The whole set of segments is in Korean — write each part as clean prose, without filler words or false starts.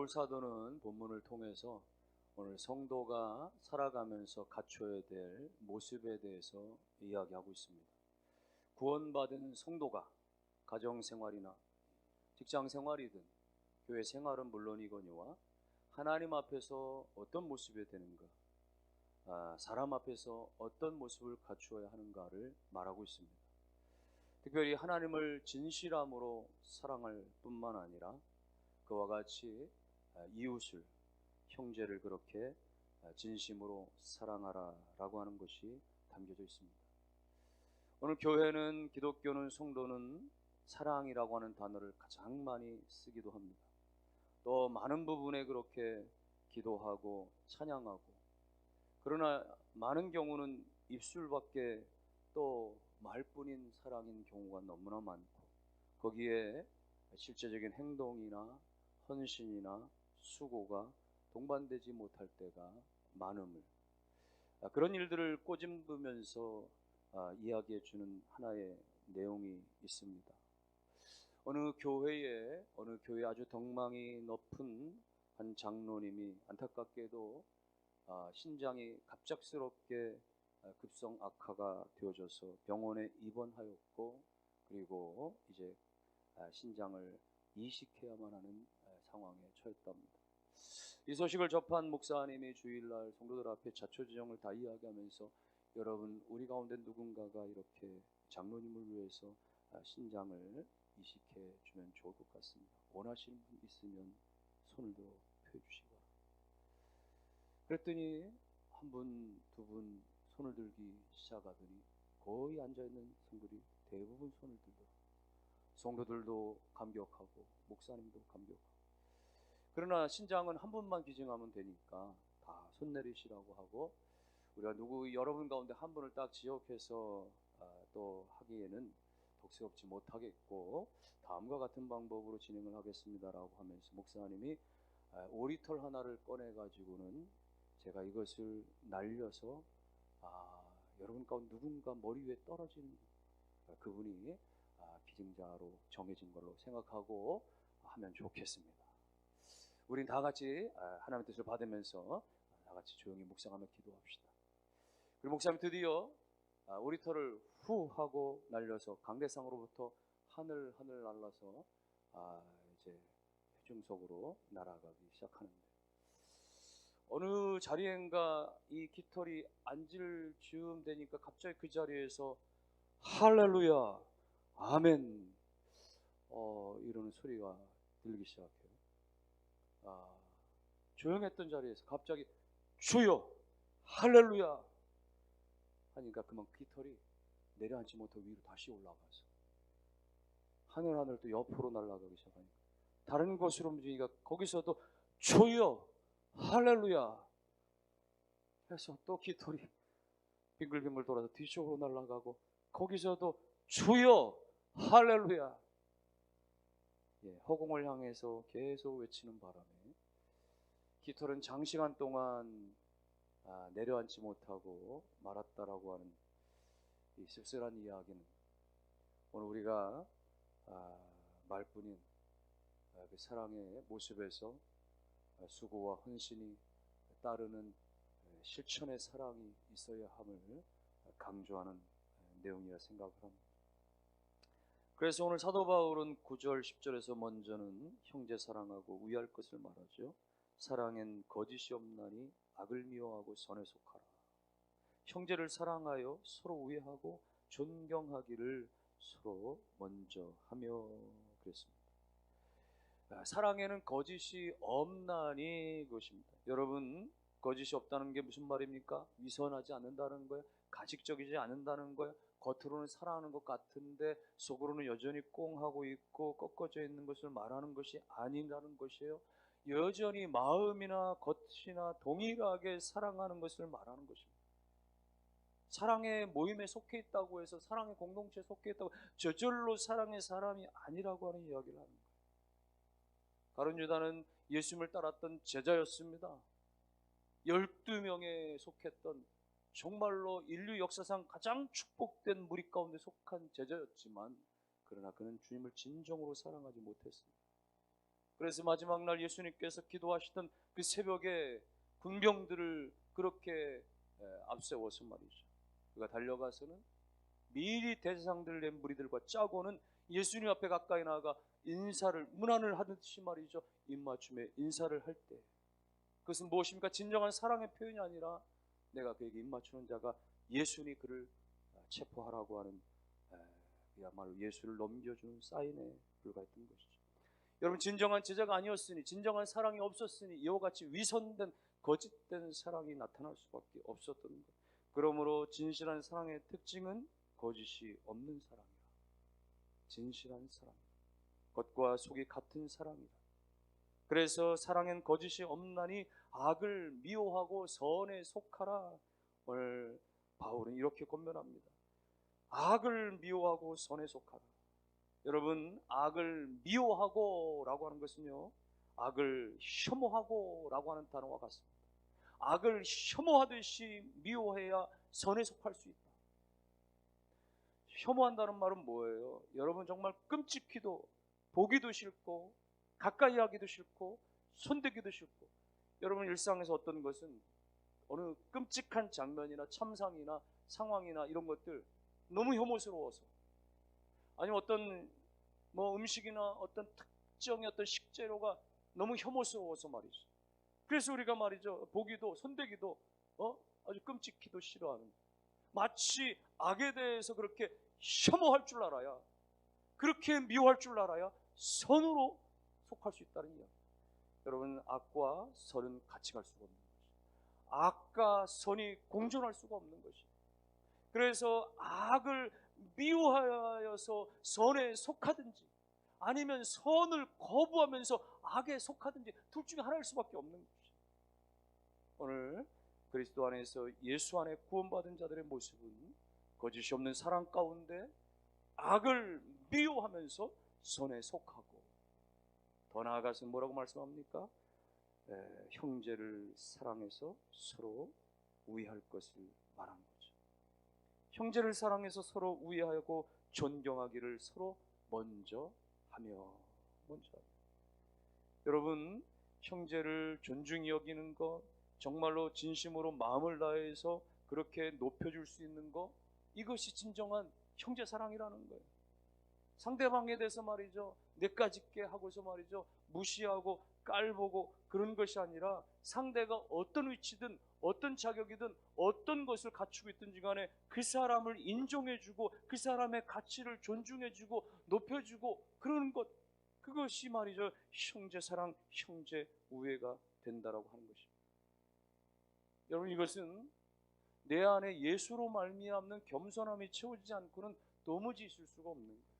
바울 사도는 본문을 통해서 오늘 성도가 살아가면서 갖춰야 될 모습에 대해서 이야기하고 있습니다. 구원받은 성도가 가정생활이나 직장생활이든 교회 생활은 물론이거니와 하나님 앞에서 어떤 모습이 되는가, 사람 앞에서 어떤 모습을 갖추어야 하는가를 말하고 있습니다. 특별히 하나님을 진실함으로 사랑할 뿐만 아니라 그와 같이 이웃을, 형제를 그렇게 진심으로 사랑하라라고 하는 것이 담겨져 있습니다. 오늘 교회는, 기독교는, 성도는 사랑이라고 하는 단어를 가장 많이 쓰기도 합니다. 또 많은 부분에 그렇게 기도하고 찬양하고, 그러나 많은 경우는 입술밖에 또 말뿐인 사랑인 경우가 너무나 많고, 거기에 실제적인 행동이나 헌신이나 수고가 동반되지 못할 때가 많음을, 그런 일들을 꼬집으면서 이야기해 주는 하나의 내용이 있습니다. 어느 교회 아주 덕망이 높은 한 장로님이 안타깝게도 신장이 갑작스럽게 급성 악화가 되어져서 병원에 입원하였고, 그리고 이제 신장을 이식해야만 하는 상황에 처했답니다. 이 소식을 접한 목사님이 주일날 성도들 앞에 자초지종을 다 이야기하면서, 여러분, 우리 가운데 누군가가 이렇게 장로님을 위해서 신장을 이식해 주면 좋을 것 같습니다. 원하시는 분 있으면 손을 들어 펴주시기 바랍니다. 그랬더니 한 분, 두 분 손을 들기 시작하더니 거의 앉아있는 성도들이 대부분 손을 들더라. 성도들도 감격하고 목사님도 감격하고. 그러나 신장은 한 분만 기증하면 되니까 다 손 내리시라고 하고, 우리가 여러분 가운데 한 분을 딱 지역해서 또 하기에는 독스럽지 못하겠고, 다음과 같은 방법으로 진행을 하겠습니다라고 하면서 목사님이 오리털 하나를 꺼내 가지고는 제가 이것을 날려서 여러분 가운데 누군가 머리 위에 떨어진 그분이 기증자로 정해진 걸로 생각하고 하면 좋겠습니다. 우린 다 같이 하나님의 뜻을 받으면서 다 같이 조용히 묵상하며 기도합시다. 그리고 목사님 드디어 오리털을 후 하고 날려서 강대상으로부터 하늘 날라서 이제 중속으로 날아가기 시작하는데, 어느 자리엔가 이 깃털이 앉을 즈음 되니까 갑자기 그 자리에서 할렐루야, 아멘 이러는 소리가 들리기 시작해요. 조용했던 자리에서 갑자기 주여 할렐루야 하니까 그만 깃털이 내려앉지 못하고 위로 다시 올라가서 하늘 또 옆으로 날아가기 시작하니까 다른 곳으로 움직이니까 거기서도 주여 할렐루야 해서 또 깃털이 빙글빙글 돌아서 뒤쪽으로 날아가고, 거기서도 주여 할렐루야, 허공을 향해서 계속 외치는 바람에 깃털은 장시간 동안 내려앉지 못하고 말았다라고 하는 이 씁쓸한 이야기는, 오늘 우리가 말뿐인 그 사랑의 모습에서 수고와 헌신이 따르는 실천의 사랑이 있어야 함을 강조하는 내용이라 생각을 합니다. 그래서 오늘 사도 바울은 9절 10절에서 먼저는 형제 사랑하고 우애할 것을 말하죠. 사랑엔 거짓이 없나니 악을 미워하고 선에 속하라. 형제를 사랑하여 서로 우애하고 존경하기를 서로 먼저 하며 그랬습니다. 사랑에는 거짓이 없나니 그것입니다. 여러분, 거짓이 없다는 게 무슨 말입니까? 위선하지 않는다는 거예요. 가식적이지 않는다는 거예요. 겉으로는 사랑하는 것 같은데 속으로는 여전히 꽁하고 있고 꺾어져 있는 것을 말하는 것이 아니라는 것이에요. 여전히 마음이나 겉이나 동일하게 사랑하는 것을 말하는 것입니다. 사랑의 모임에 속해 있다고 해서, 사랑의 공동체에 속해 있다고 저절로 사랑의 사람이 아니라고 하는 이야기를 하는 거예요. 가룟 유다는 예수님을 따랐던 제자였습니다. 12명에 속했던 정말로 인류 역사상 가장 축복된 무리 가운데 속한 제자였지만, 그러나 그는 주님을 진정으로 사랑하지 못했습니다. 그래서 마지막 날 예수님께서 기도하시던 그 새벽에 군병들을 그렇게 앞세워서 말이죠, 그가 달려가서는 미리 대제사장들 낸 무리들과 짜고는 예수님 앞에 가까이 나아가 인사를, 문안을 하듯이 말이죠, 입맞춤에 인사를 할 때, 그것은 무엇입니까? 진정한 사랑의 표현이 아니라 내가 그에게 입맞추는 자가 예수니 그를 체포하라고 하는, 그야말로 예수를 넘겨주는 사인에 불과했던 것이죠. 여러분, 진정한 제자가 아니었으니, 진정한 사랑이 없었으니 이와 같이 위선된 거짓된 사랑이 나타날 수밖에 없었던 것. 그러므로 진실한 사랑의 특징은 거짓이 없는 사랑이라. 진실한 사랑, 겉과 속이 같은 사랑이라. 그래서 사랑엔 거짓이 없나니 악을 미워하고 선에 속하라. 오늘 바울은 이렇게 권면합니다. 악을 미워하고 선에 속하라. 여러분, 악을 미워하고 라고 하는 것은요, 악을 혐오하고 라고 하는 단어와 같습니다. 악을 혐오하듯이 미워해야 선에 속할 수 있다. 혐오한다는 말은 뭐예요? 여러분, 정말 끔찍히도 보기도 싫고 가까이 하기도 싫고 손대기도 싫고, 여러분 일상에서 어떤 것은 어느 끔찍한 장면이나 참상이나 상황이나 이런 것들 너무 혐오스러워서, 아니면 어떤 음식이나 어떤 특정의 어떤 식재료가 너무 혐오스러워서 말이죠, 그래서 우리가 말이죠, 보기도 손대기도 아주 끔찍히도 싫어하는, 마치 악에 대해서 그렇게 혐오할 줄 알아야, 그렇게 미워할 줄 알아야 선으로 속할 수 있다는 이야기. 여러분, 악과 선은 같이 갈 수가 없는 것이, 악과 선이 공존할 수가 없는 것이. 그래서 악을 미워하여서 선에 속하든지, 아니면 선을 거부하면서 악에 속하든지, 둘 중에 하나일 수밖에 없는 것이. 오늘 그리스도 안에서 예수 안에 구원받은 자들의 모습은 거짓이 없는 사랑 가운데 악을 미워하면서 선에 속하고, 더 나아가서 뭐라고 말씀합니까? 형제를 사랑해서 서로 우애할 것을 말한 거죠. 형제를 사랑해서 서로 우애하고 존경하기를 서로 먼저 하며. 여러분, 형제를 존중히 여기는 것, 정말로 진심으로 마음을 다해서 그렇게 높여줄 수 있는 것, 이것이 진정한 형제 사랑이라는 거예요. 상대방에 대해서 말이죠, 내까짓게 하고서 말이죠, 무시하고 깔보고 그런 것이 아니라, 상대가 어떤 위치든 어떤 자격이든 어떤 것을 갖추고 있든지 간에 그 사람을 인정해주고 그 사람의 가치를 존중해주고 높여주고 그러는 것, 그것이 말이죠, 형제 사랑, 형제 우애가 된다라고 하는 것입니다. 여러분, 이것은 내 안에 예수로 말미암는 겸손함이 채워지지 않고는 도무지 있을 수가 없는 거예요.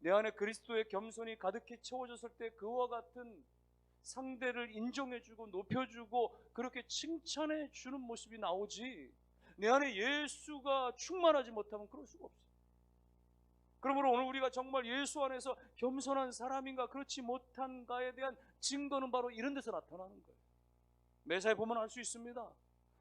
내 안에 그리스도의 겸손이 가득히 채워졌을 때 그와 같은 상대를 인정해주고 높여주고 그렇게 칭찬해 주는 모습이 나오지, 내 안에 예수가 충만하지 못하면 그럴 수가 없어요. 그러므로 오늘 우리가 정말 예수 안에서 겸손한 사람인가 그렇지 못한가에 대한 증거는 바로 이런 데서 나타나는 거예요. 매사에 보면 알 수 있습니다.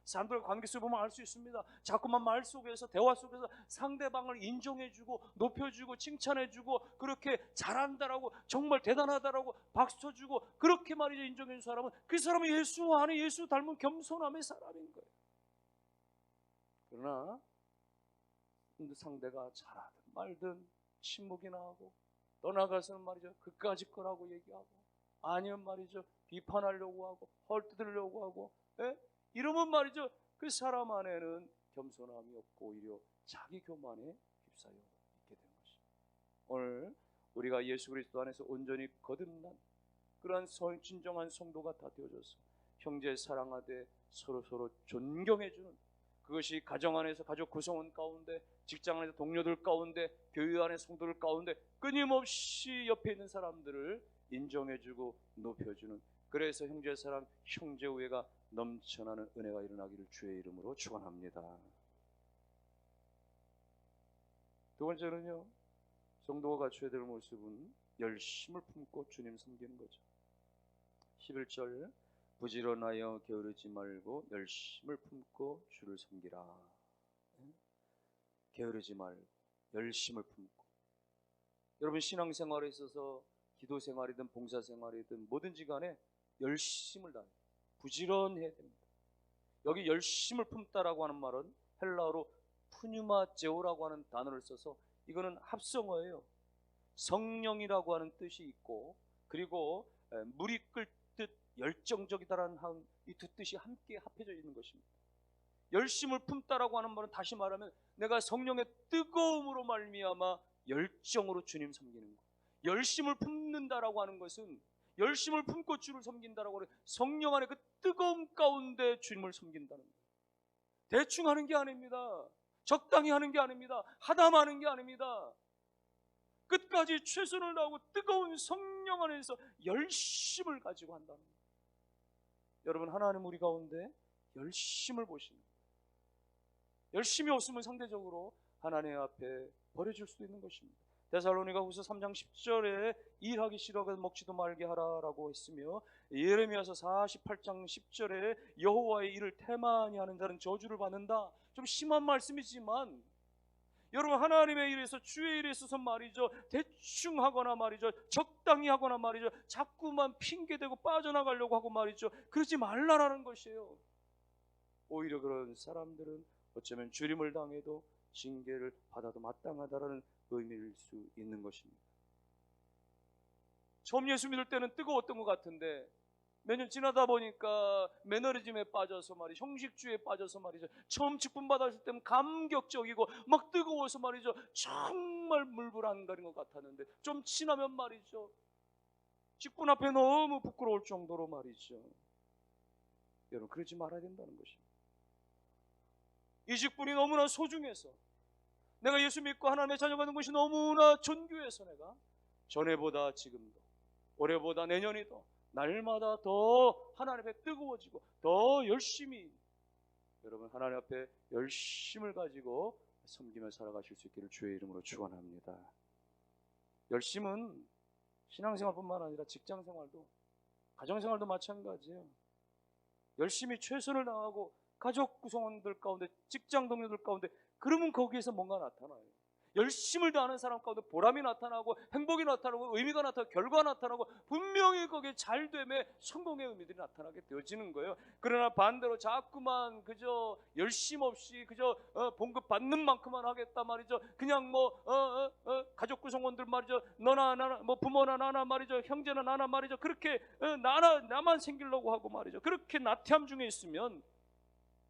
사람들과 관계 속에 보면 알 수 있습니다. 자꾸만 말 속에서, 대화 속에서 상대방을 인정해주고 높여주고 칭찬해주고 그렇게 잘한다라고, 정말 대단하다라고 박수 쳐주고 그렇게 말이죠, 인정해준 사람은 그 사람은 예수 안에 예수 닮은 겸손함의 사람인 거예요. 그러나 상대가 잘하든 말든 침묵이나 하고, 떠나가서는 말이죠, 그까짓 거라고 얘기하고, 아니면 말이죠, 비판하려고 하고 헐뜯으려고 하고, 이러면 말이죠, 그 사람 안에는 겸손함이 없고 오히려 자기 교만에 휩싸여 있게 되는 것입니다. 오늘 우리가 예수 그리스도 안에서 온전히 거듭난 그러한 진정한 성도가 다 되어져서 형제 사랑하되 서로 존경해주는, 그것이 가정 안에서 가족 구성원 가운데, 직장 안에서 동료들 가운데, 교회 안의 성도들 가운데 끊임없이 옆에 있는 사람들을 인정해주고 높여주는, 그래서 형제사랑, 형제우애가 넘쳐나는 은혜가 일어나기를 주의 이름으로 축원합니다. 두 번째는요, 성도가 갖춰야 될 모습은 열심을 품고 주님 섬기는 거죠. 11절, 부지런하여 게으르지 말고 열심을 품고 주를 섬기라. 게으르지 말고 열심을 품고. 여러분, 신앙생활에 있어서 기도 생활이든 봉사 생활이든 뭐든지 간에 열심을 다해 부지런해야 됩니다. 여기 열심을 품다라고 하는 말은 헬라어로 푸뉴마제오라고 하는 단어를 써서 이거는 합성어예요. 성령이라고 하는 뜻이 있고, 그리고 물이 끓듯 열정적이다라는 이 두 뜻이 함께 합해져 있는 것입니다. 열심을 품다라고 하는 말은 다시 말하면 내가 성령의 뜨거움으로 말미암아 열정으로 주님 섬기는 것. 열심을 품는다라고 하는 것은 열심을 품고 주를 섬긴다라고 하는 성령 안에 그 뜨거움 가운데 주님을 섬긴다는 거예요. 대충 하는 게 아닙니다. 적당히 하는 게 아닙니다. 하다마는 게 아닙니다. 끝까지 최선을 다하고 뜨거운 성령 안에서 열심을 가지고 한다는 거예요. 여러분, 하나님 우리 가운데 열심을 보시는 거예요. 열심이 없으면 상대적으로 하나님 앞에 버려질 수도 있는 것입니다. 데살로니가후서 3장 10절에 일하기 싫어서 먹지도 말게 하라라고 했으며, 예레미야서 48장 10절에 여호와의 일을 태만히 하는 자는 저주를 받는다. 좀 심한 말씀이지만 여러분, 하나님의 일에서 주의 일에 있어서 말이죠, 대충 하거나 말이죠, 적당히 하거나 말이죠, 자꾸만 핑계대고 빠져나가려고 하고 말이죠, 그러지 말라라는 것이에요. 오히려 그런 사람들은 어쩌면 주림을 당해도 징계를 받아도 마땅하다라는 의미일 수 있는 것입니다. 처음 예수 믿을 때는 뜨거웠던 것 같은데 몇 년 지나다 보니까 매너리즘에 빠져서 말이죠, 형식주의에 빠져서 말이죠, 처음 직분 받았을 때는 감격적이고 막 뜨거워서 말이죠, 정말 물불안가린 것 같았는데 좀 지나면 말이죠, 직분 앞에 너무 부끄러울 정도로 말이죠. 여러분, 그러지 말아야 된다는 것입니다. 이 직분이 너무나 소중해서, 내가 예수 믿고 하나님의 자녀가 된 것이 너무나 존귀해서 내가 전에보다 지금도, 올해보다 내년에도 날마다 더 하나님 앞에 뜨거워지고 더 열심히, 여러분, 하나님 앞에 열심을 가지고 섬기며 살아가실 수 있기를 주의 이름으로 축원합니다. 열심은 신앙생활뿐만 아니라 직장생활도, 가정생활도 마찬가지예요. 열심히 최선을 다하고 가족 구성원들 가운데, 직장 동료들 가운데, 그러면 거기에서 뭔가 나타나요. 열심을 다하는 사람 가운데 보람이 나타나고 행복이 나타나고 의미가 나타나고 결과가 나타나고 분명히 거기에 잘됨에 성공의 의미들이 나타나게 되어지는 거예요. 그러나 반대로 자꾸만 그저 열심 없이 그저 봉급 받는 만큼만 하겠다 말이죠, 그냥 가족 구성원들 말이죠, 너나 나나, 부모나 나나 말이죠, 형제나 나나 말이죠, 그렇게 나만 생기려고 하고 말이죠, 그렇게 나태함 중에 있으면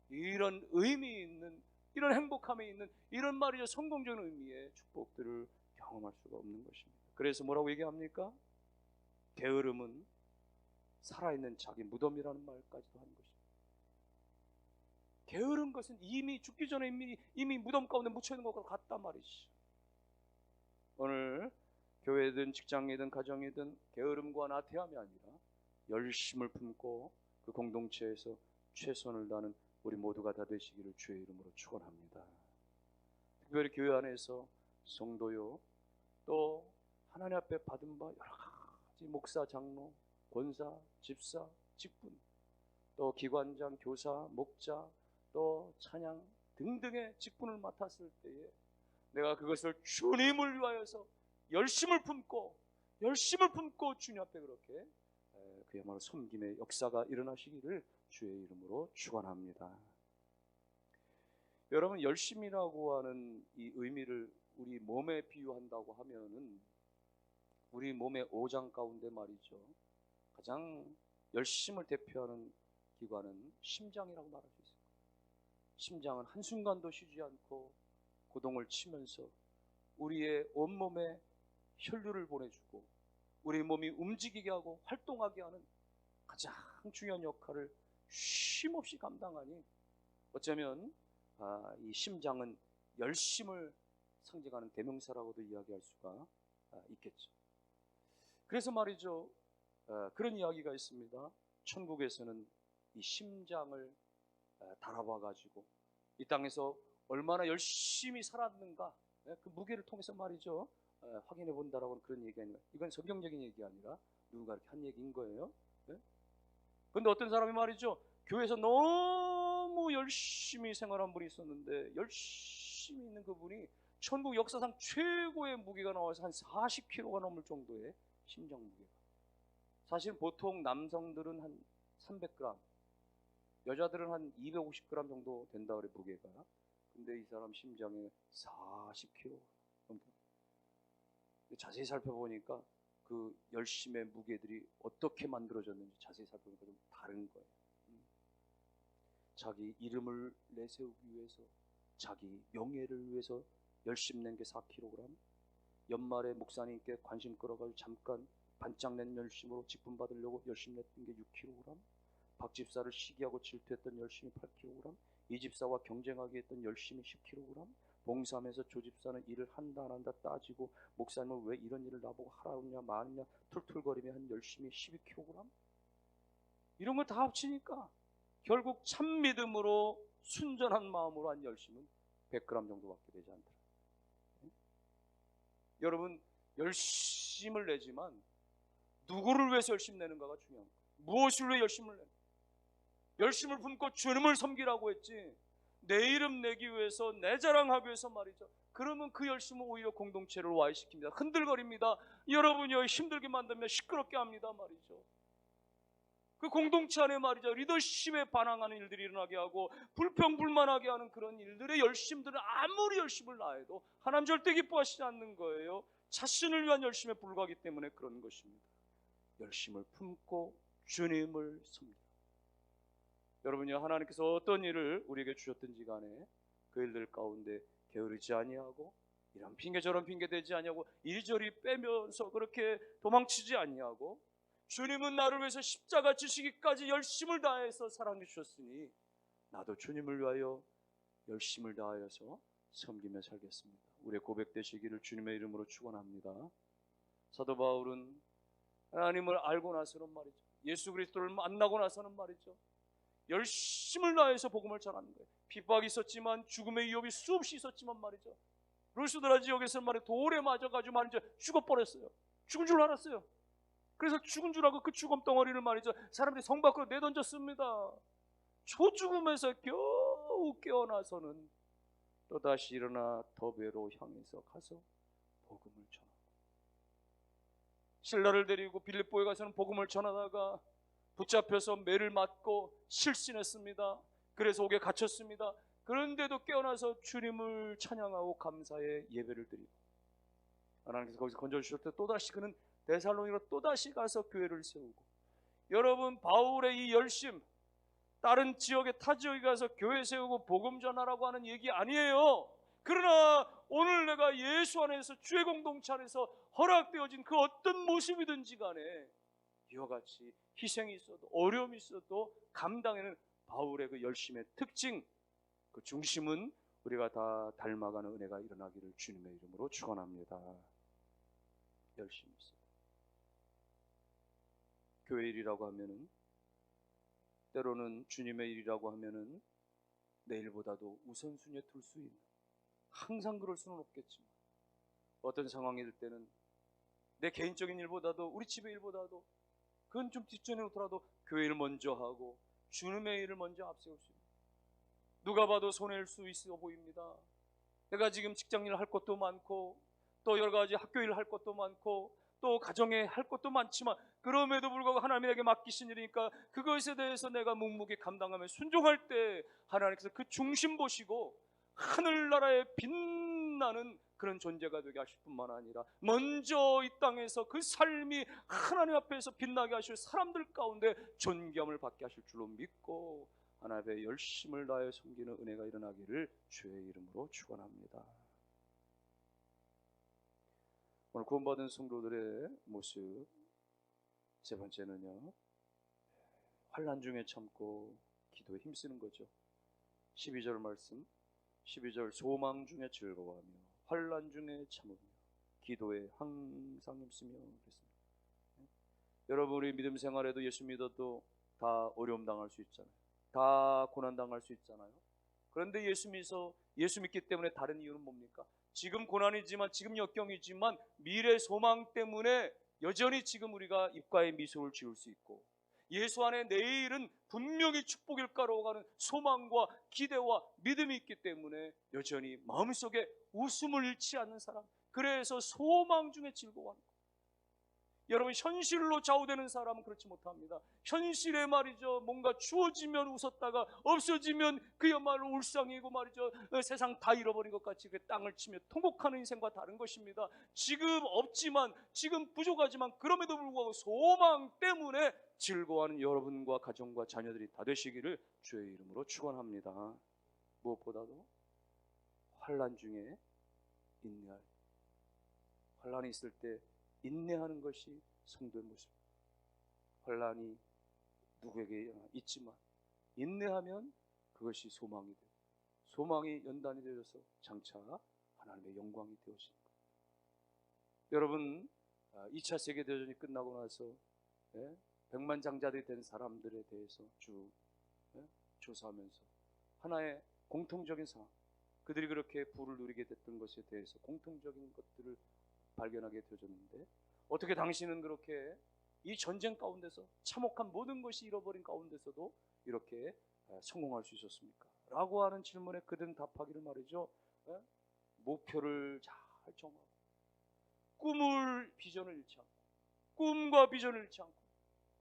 이런 의미 있는, 이런 행복함에 있는, 이런 말이죠, 성공적인 의미의 축복들을 경험할 수가 없는 것입니다. 그래서 뭐라고 얘기합니까? 게으름은 살아있는 자기 무덤이라는 말까지도 하는 것입니다. 게으른 것은 이미 죽기 전에 이미 무덤 가운데 묻혀있는 것과 같단 말이죠. 오늘 교회든 직장이든 가정이든 게으름과 나태함이 아니라 열심을 품고 그 공동체에서 최선을 다하는 우리 모두가 다 되시기를 주의 이름으로 축원합니다. 특별히 교회 안에서 성도요, 또 하나님 앞에 받은 바 여러 가지 목사, 장로, 권사, 집사, 직분, 또 기관장, 교사, 목자, 또 찬양 등등의 직분을 맡았을 때에 내가 그것을 주님을 위하여서 열심을 품고 주님 앞에 그렇게 그야말로 섬김의 역사가 일어나시기를 주의 이름으로 축원합니다. 여러분, 열심이라고 하는 이 의미를 우리 몸에 비유한다고 하면은 우리 몸의 5장 가운데 말이죠, 가장 열심을 대표하는 기관은 심장이라고 말할 수 있습니다. 심장은 한순간도 쉬지 않고 고동을 치면서 우리의 온몸에 혈류를 보내주고 우리 몸이 움직이게 하고 활동하게 하는 가장 중요한 역할을 쉼없이 감당하니 어쩌면 이 심장은 열심을 상징하는 대명사라고도 이야기할 수가 있겠죠. 그래서 말이죠, 그런 이야기가 있습니다. 천국에서는 이 심장을 달아봐 가지고 이 땅에서 얼마나 열심히 살았는가, 그 무게를 통해서 말이죠, 확인해 본다라고 하는 그런 얘기 아니라, 이건 성경적인 얘기 아니라 누군가 이렇게 한 얘기인 거예요. 그런데 어떤 사람이 말이죠, 교회에서 너무 열심히 생활한 분이 있었는데 열심히 있는 그분이 천국 역사상 최고의 무게가 나와서 한 40kg가 넘을 정도의 심장 무게가. 사실 보통 남성들은 한 300g, 여자들은 한 250g 정도 된다 그래, 무게가. 근데 이 사람 심장에 40kg 정도. 자세히 살펴보니까 그 열심의 무게들이 어떻게 만들어졌는지 자세히 살펴보니까 좀 다른 거예요. 자기 이름을 내세우기 위해서, 자기 명예를 위해서 열심 낸 게 4kg, 연말에 목사님께 관심 끌어가지고 잠깐 반짝 낸 열심으로 직분 받으려고 열심 냈던 게 6kg, 박 집사를 시기하고 질투했던 열심이 8kg, 이 집사와 경쟁하게 했던 열심이 10kg, 봉사하면서 조 집사는 일을 한다 안 한다 따지고 목사님은 왜 이런 일을 나보고 하라느냐 마느냐 툴툴거리며 한 열심이 12kg. 이런 거 다 합치니까 결국 참 믿음으로 순전한 마음으로 한 열심은 100g 정도밖에 되지 않더라. 여러분, 열심을 내지만 누구를 위해서 열심 내는가가 중요한 거예요. 무엇을 위해 열심을 내는, 열심을 품고 주님을 섬기라고 했지 내 이름 내기 위해서, 내 자랑하기 위해서 말이죠. 그러면 그 열심은 오히려 공동체를 와해시킵니다. 흔들거립니다. 여러분이 힘들게 만들면 시끄럽게 합니다 말이죠. 그 공동체 안에 말이죠, 리더십에 반항하는 일들이 일어나게 하고 불평불만하게 하는 그런 일들의 열심들은 아무리 열심을 다해도 하나님 절대 기뻐하시지 않는 거예요. 자신을 위한 열심에 불과하기 때문에 그런 것입니다. 열심을 품고 주님을 섬기라. 여러분이 하나님께서 어떤 일을 우리에게 주셨든지 간에 그 일들 가운데 게으르지 아니하고 이런 핑계 저런 핑계 대지 아니하고 이리저리 빼면서 그렇게 도망치지 아니하고, 주님은 나를 위해서 십자가 지시기까지 열심을 다해서 사랑해 주셨으니 나도 주님을 위하여 열심을 다하여서 섬기며 살겠습니다. 우리의 고백 되시기를 주님의 이름으로 축원합니다. 사도 바울은 하나님을 알고 나서는 말이죠, 예수 그리스도를 만나고 나서는 말이죠, 열심을 다해서 복음을 전하는 거예요. 핍박이 있었지만, 죽음의 위협이 수없이 있었지만 말이죠, 루스드라 지역에서 말이죠, 돌에 맞아가지고 말이죠, 죽어버렸어요. 죽은 줄 알았어요. 그래서 죽은 줄 알고 그 죽음 덩어리를 말이죠, 사람들이 성 밖으로 내던졌습니다. 초죽음에서 겨우 깨어나서는 또다시 일어나 더베로 향해서 가서 복음을 전하고, 신라를 데리고 빌립보에 가서는 복음을 전하다가 붙잡혀서 매를 맞고 실신했습니다. 그래서 옥에 갇혔습니다. 그런데도 깨어나서 주님을 찬양하고 감사의 예배를 드리고, 하나님께서 거기서 건져주실 때 또다시 그는 데살로니가로 또다시 가서 교회를 세우고, 여러분, 바울의 이 열심, 다른 지역에 타 지역에 가서 교회 세우고 복음 전하라고 하는 얘기 아니에요. 그러나 오늘 내가 예수 안에서, 주의 공동체 안에서 허락되어진 그 어떤 모습이든지 간에 이와 같이 희생이 있어도 어려움이 있어도 감당하는 바울의 그 열심의 특징, 그 중심은 우리가 다 닮아가는 은혜가 일어나기를 주님의 이름으로 축원합니다. 열심히 있어요. 교회 일이라고 하면은, 때로는 주님의 일이라고 하면은 내일보다도 우선순위에 둘 수 있는, 항상 그럴 수는 없겠지만 어떤 상황이 될 때는 내 개인적인 일보다도, 우리 집의 일보다도, 그건 좀 뒷전에 놓더라도 교회 일 먼저 하고 주님의 일을 먼저 앞세울 수 있는, 누가 봐도 손해일 수 있어 보입니다. 내가 지금 직장일 할 것도 많고 또 여러 가지 학교 일 할 것도 많고 또 가정에 할 것도 많지만, 그럼에도 불구하고 하나님에게 맡기신 일이니까 그것에 대해서 내가 묵묵히 감당하며 순종할 때 하나님께서 그 중심 보시고 하늘나라에 빛나는 그런 존재가 되게 하실 뿐만 아니라 먼저 이 땅에서 그 삶이 하나님 앞에서 빛나게 하실 사람들 가운데 존귀함을 받게 하실 줄로 믿고 하나님의 열심을 다해 섬기는 은혜가 일어나기를 주의 이름으로 축원합니다. 오늘 구원받은 성도들의 모습, 세 번째는요, 환난 중에 참고 기도에 힘쓰는 거죠. 12절 말씀, 12절 소망 중에 즐거워하며 환난 중에 참으며 기도에 항상 힘쓰며 그랬습니다. 여러분, 우리 믿음 생활에도 예수 믿어도 다 어려움 당할 수 있잖아요. 다 고난 당할 수 있잖아요. 그런데 예수 믿기 때문에 다른 이유는 뭡니까? 지금 고난이지만, 지금 역경이지만 미래 소망 때문에 여전히 지금 우리가 입가에 미소를 지을 수 있고, 예수 안에 내일은 분명히 축복일 거라고 하는 소망과 기대와 믿음이 있기 때문에 여전히 마음속에 웃음을 잃지 않는 사람, 그래서 소망 중에 즐거워하는 거예요. 여러분, 현실로 좌우되는 사람은 그렇지 못합니다. 현실에 말이죠, 뭔가 주어지면 웃었다가 없어지면 그야말로 울상이고 말이죠, 세상 다 잃어버린 것 같이 그 땅을 치며 통곡하는 인생과 다른 것입니다. 지금 없지만, 지금 부족하지만 그럼에도 불구하고 소망 때문에 즐거워하는 여러분과 가정과 자녀들이 다 되시기를 주의 이름으로 축원합니다. 무엇보다도 환난 중에 인내할, 환난이 있을 때 인내하는 것이 성도의 모습. 환난이 누구에게 있지만 인내하면 그것이 소망이 되고, 소망이 연단이 되어서 장차 하나님의 영광이 되어지는 것. 여러분, 2차 세계대전이 끝나고 나서 백만장자들이 된 사람들에 대해서 쭉 조사하면서 하나의 공통적인 상황, 그들이 그렇게 부를 누리게 됐던 것에 대해서 공통적인 것들을 발견하게 되어졌는데, 어떻게 당신은 그렇게 이 전쟁 가운데서 참혹한 모든 것이 잃어버린 가운데서도 이렇게 성공할 수 있었습니까? 라고 하는 질문에 그들은 답하기를 말이죠, 목표를 잘 정하고 꿈을, 비전을 잃지 않고, 꿈과 비전을 잃지 않고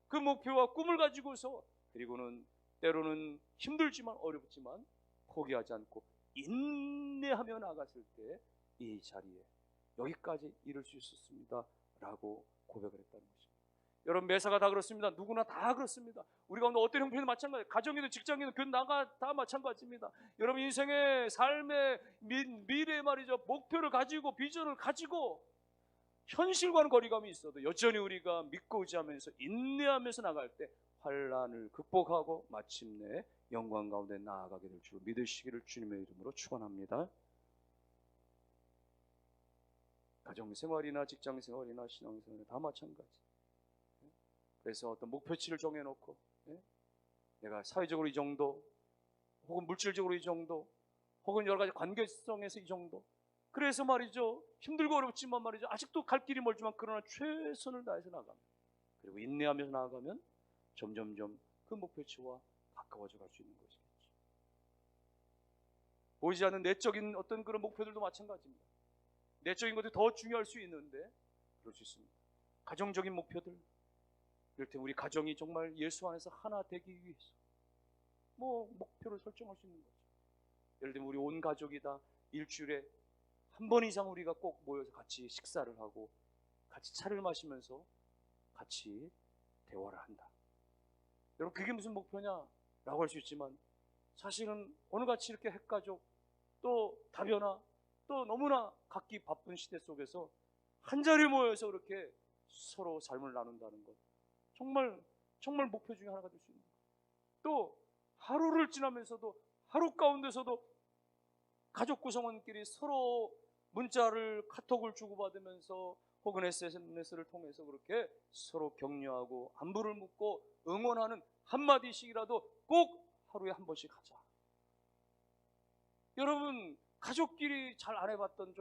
그 목표와 꿈을 가지고서, 그리고는 때로는 힘들지만 어렵지만 포기하지 않고 인내하며 나갔을 때 이 자리에 여기까지 이룰 수 있었습니다 라고 고백을 했다는 것입니다. 여러분, 매사가 다 그렇습니다. 누구나 다 그렇습니다. 우리가 오늘 어떤 형편이든 마찬가지예요. 가정이든 직장이든 교회 나가 다 마찬가지입니다. 여러분, 인생의 삶의 미래의 말이죠, 목표를 가지고 비전을 가지고 현실과는 거리감이 있어도 여전히 우리가 믿고 의지하면서 인내하면서 나갈 때 환난을 극복하고 마침내 영광 가운데 나아가게 될 줄 믿으시기를 주님의 이름으로 축원합니다. 가정생활이나 직장생활이나 신앙생활이나 다 마찬가지. 그래서 어떤 목표치를 정해놓고 내가 사회적으로 이 정도, 혹은 물질적으로 이 정도, 혹은 여러 가지 관계성에서 이 정도, 그래서 말이죠, 힘들고 어렵지만 말이죠, 아직도 갈 길이 멀지만 그러나 최선을 다해서 나가면, 그리고 인내하면서 나아가면 점점점 그 목표치와 가까워져 갈 수 있는 것이겠죠. 보이지 않는 내적인 어떤 그런 목표들도 마찬가지입니다. 내적인 것들이 더 중요할 수 있는데 그럴 수 있습니다. 가정적인 목표들, 이를테면 우리 가정이 정말 예수 안에서 하나 되기 위해서 목표를 설정할 수 있는 거죠. 예를 들면 우리 온 가족이 다 일주일에 한 번 이상 우리가 꼭 모여서 같이 식사를 하고 같이 차를 마시면서 같이 대화를 한다. 여러분, 그게 무슨 목표냐? 라고 할 수 있지만 사실은 오늘같이 이렇게 핵가족, 또 다변화, 또 너무나 각기 바쁜 시대 속에서 한자리에 모여서 그렇게 서로 삶을 나눈다는 것, 정말 목표 중에 하나가 될 수 있는 거예요. 또 하루를 지나면서도, 하루 가운데서도 가족 구성원끼리 서로 문자를, 카톡을 주고받으면서 혹은 SNS를 통해서 그렇게 서로 격려하고 안부를 묻고 응원하는 한마디씩이라도 꼭 하루에 한 번씩 하자. 여러분, 가족끼리 잘 안 해봤던,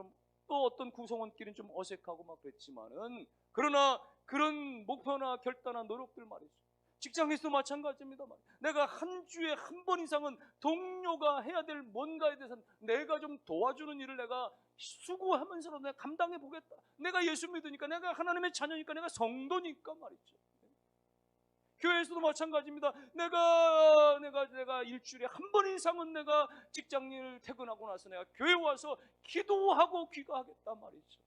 또 어떤 구성원끼리는 좀 어색하고 막 그랬지만은, 그러나 그런 목표나 결단한 노력들 말이죠, 직장에서도 마찬가지입니다. 내가 한 주에 한 번 이상은 동료가 해야 될 뭔가에 대해서 내가 좀 도와주는 일을 내가 수고하면서라도 내가 감당해 보겠다. 내가 예수 믿으니까, 내가 하나님의 자녀니까, 내가 성도니까 말이죠. 교회에서도 마찬가지입니다. 내가 일주일에 한 번 이상은 내가 직장일 퇴근하고 나서 내가 교회 와서 기도하고 귀가하겠다 말이죠.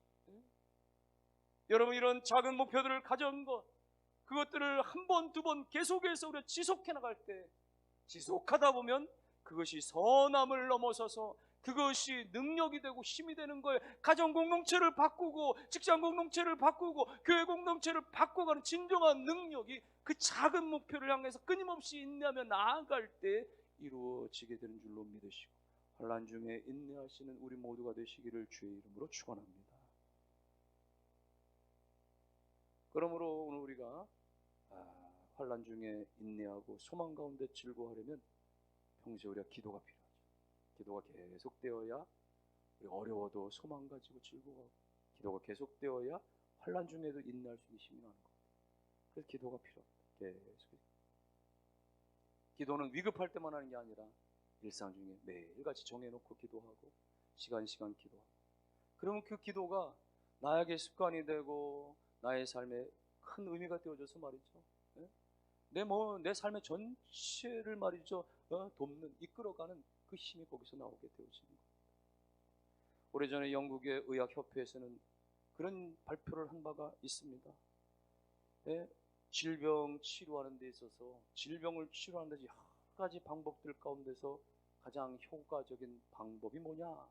여러분, 이런 작은 목표들을 가져온 것, 그것들을 한 번, 두 번 계속해서 우리가 지속해 나갈 때, 지속하다 보면 그것이 선함을 넘어서서 그것이 능력이 되고 힘이 되는 거예요. 가정 공동체를 바꾸고 직장 공동체를 바꾸고 교회 공동체를 바꿔가는 진정한 능력이 그 작은 목표를 향해서 끊임없이 인내하며 나아갈 때 이루어지게 되는 줄로 믿으시고, 환난 중에 인내하시는 우리 모두가 되시기를 주의 이름으로 축원합니다. 그러므로 오늘 우리가 환난 중에 인내하고 소망 가운데 즐거워하려면 평소에 우리가 기도가 필요하죠. 기도가 계속되어야 우리가 어려워도 소망 가지고 즐거워하고, 기도가 계속되어야 환난 중에도 인내할 수 있는 힘이 나는 겁니다. 그래서 기도가 필요합니다. 계속. 기도는 위급할 때만 하는 게 아니라 일상 중에 매일같이 정해놓고 기도하고 시간 기도하고, 그러면 그 기도가 나에게 습관이 되고 나의 삶에 큰 의미가 되어져서 말이죠. 예? 내 삶의 전체를 말이죠. 돕는, 이끌어가는 그 힘이 거기서 나오게 되어지는 거예요. 오래전에 영국의 의학협회에서는 그런 발표를 한 바가 있습니다. 예? 질병 치료하는 데 있어서, 질병을 치료하는 데 여러 가지 방법들 가운데서 가장 효과적인 방법이 뭐냐?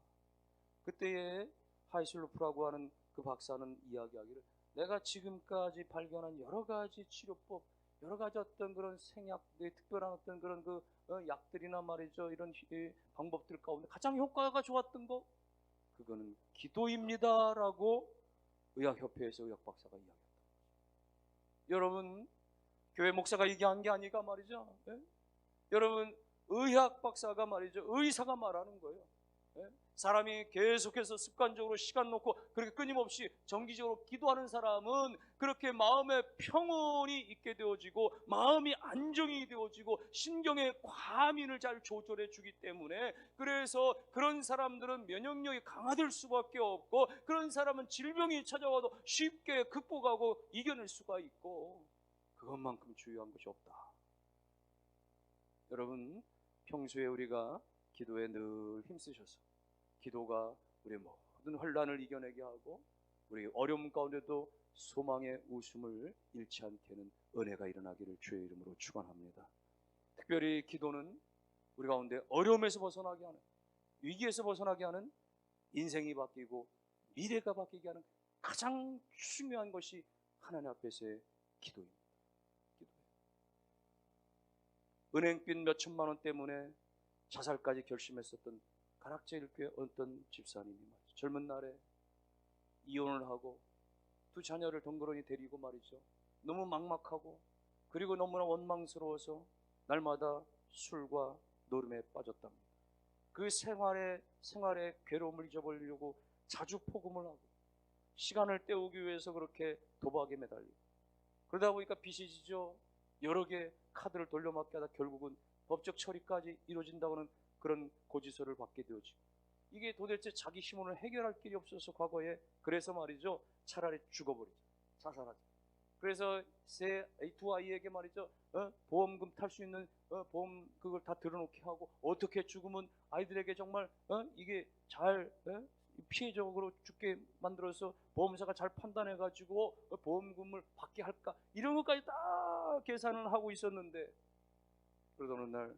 그때에 하이슬로프라고 하는 그 박사는 이야기하기를, 내가 지금까지 발견한 여러 가지 치료법, 여러 가지 어떤 그런 생약, 특별한 어떤 그런 그 약들이나 말이죠, 이런 방법들 가운데 가장 효과가 좋았던 거, 그거는 기도입니다라고 의학협회에서 의학 박사가 이야기했다. 여러분, 교회 목사가 얘기한 게 아니가 말이죠. 예? 여러분, 의학 박사가 말이죠, 의사가 말하는 거예요. 예? 사람이 계속해서 습관적으로 시간 놓고 그렇게 끊임없이 정기적으로 기도하는 사람은 그렇게 마음의 평온이 있게 되어지고, 마음이 안정이 되어지고, 신경의 과민을 잘 조절해 주기 때문에, 그래서 그런 사람들은 면역력이 강화될 수밖에 없고, 그런 사람은 질병이 찾아와도 쉽게 극복하고 이겨낼 수가 있고, 그것만큼 중요한 것이 없다. 여러분, 평소에 우리가 기도에 늘 힘쓰셔서, 기도가 우리의 모든 혼란을 이겨내게 하고, 우리 어려움 가운데도 소망의 웃음을 잃지 않게 하는 은혜가 일어나기를 주의 이름으로 축원합니다. 특별히 기도는 우리 가운데 어려움에서 벗어나게 하는, 위기에서 벗어나게 하는, 인생이 바뀌고 미래가 바뀌게 하는 가장 중요한 것이 하나님 앞에서의 기도입니다. 기도예요. 은행빚 몇 천만 원 때문에 자살까지 결심했었던 가락제일교회 어떤 집사님이 말이죠, 젊은 날에 이혼을 하고 두 자녀를 덩그러니 데리고 말이죠, 너무 막막하고 그리고 너무나 원망스러워서 날마다 술과 노름에 빠졌답니다. 그 생활의 괴로움을 잊어버리려고 자주 포금을 하고 시간을 때우기 위해서 그렇게 도박에 매달리고, 그러다 보니까 빚이 지죠. 여러 개 카드를 돌려막게 하다 결국은 법적 처리까지 이루어진다고는 그런 고지서를 받게 되어지고, 이게 도대체 자기 힘으로 해결할 길이 없어서 과거에, 그래서 말이죠, 차라리 죽어버리죠. 자살하죠. 그래서 두 아이에게 말이죠, 보험금 탈 수 있는 보험 그걸 다 들어놓게 하고, 어떻게 죽으면 아이들에게 정말 이게 잘 피해적으로 죽게 만들어서 보험사가 잘 판단해가지고 보험금을 받게 할까, 이런 것까지 다 계산을 하고 있었는데, 그러다 어느 날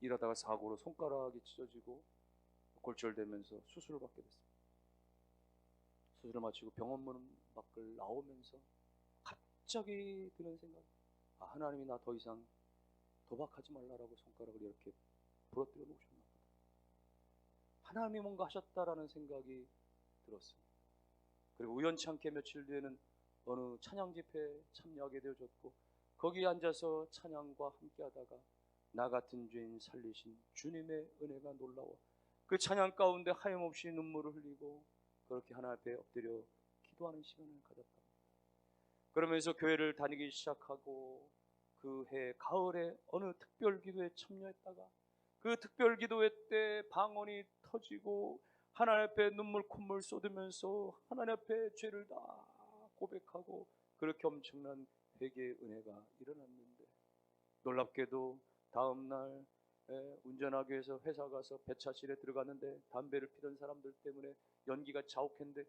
일하다가 사고로 손가락이 찢어지고 골절되면서 수술을 받게 됐습니다. 수술을 마치고 병원 밖을 나오면서 갑자기 드는 생각, 하나님이 나 더 이상 도박하지 말라라고 손가락을 이렇게 부러뜨려 놓으셨나 보다. 하나님이 뭔가 하셨다라는 생각이 들었습니다. 그리고 우연찮게 며칠 뒤에는 어느 찬양 집회에 참여하게 되어졌고, 거기에 앉아서 찬양과 함께 하다가 나 같은 죄인 살리신 주님의 은혜가 놀라워 그 찬양 가운데 하염없이 눈물을 흘리고 그렇게 하나님 앞에 엎드려 기도하는 시간을 가졌답니다. 그러면서 교회를 다니기 시작하고, 그 해 가을에 어느 특별 기도에 참여했다가 그 특별 기도회 때 방언이 터지고 하나님 앞에 눈물 콧물 쏟으면서 하나님 앞에 죄를 다 고백하고, 그렇게 엄청난 회개의 은혜가 일어났는데, 놀랍게도 다음날 운전하기 위해서 회사 가서 배차실에 들어갔는데 담배를 피던 사람들 때문에 연기가 자욱했는데,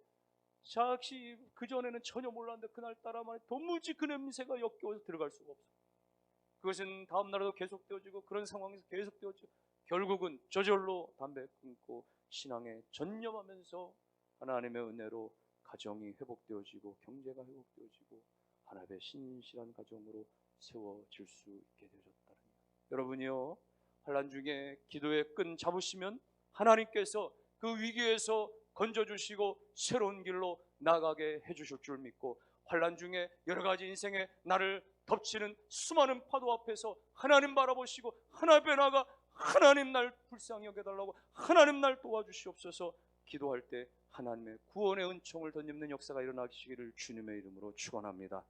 자식 그전에는 전혀 몰랐는데 그날따라 도무지 그 냄새가 역겨워서 들어갈 수가 없어요. 그것은 다음 날에도 계속되어지고, 그런 상황에서 계속되어지고, 결국은 저절로 담배 끊고 신앙에 전념하면서 하나님의 은혜로 가정이 회복되어지고 경제가 회복되어지고 하나님의 신실한 가정으로 세워질 수 있게 되어졌다는 것. 여러분이요, 환난 중에 기도의 끈 잡으시면 하나님께서 그 위기에서 건져주시고 새로운 길로 나가게 해주실 줄 믿고, 환난 중에 여러 가지 인생에 나를 덮치는 수많은 파도 앞에서 하나님 바라보시고 하나님 앞에 나가 하나님 날 불쌍히 여겨달라고, 하나님 날 도와주시옵소서 기도할 때 하나님의 구원의 은총을 덧입는 역사가 일어나시기를 주님의 이름으로 축원합니다.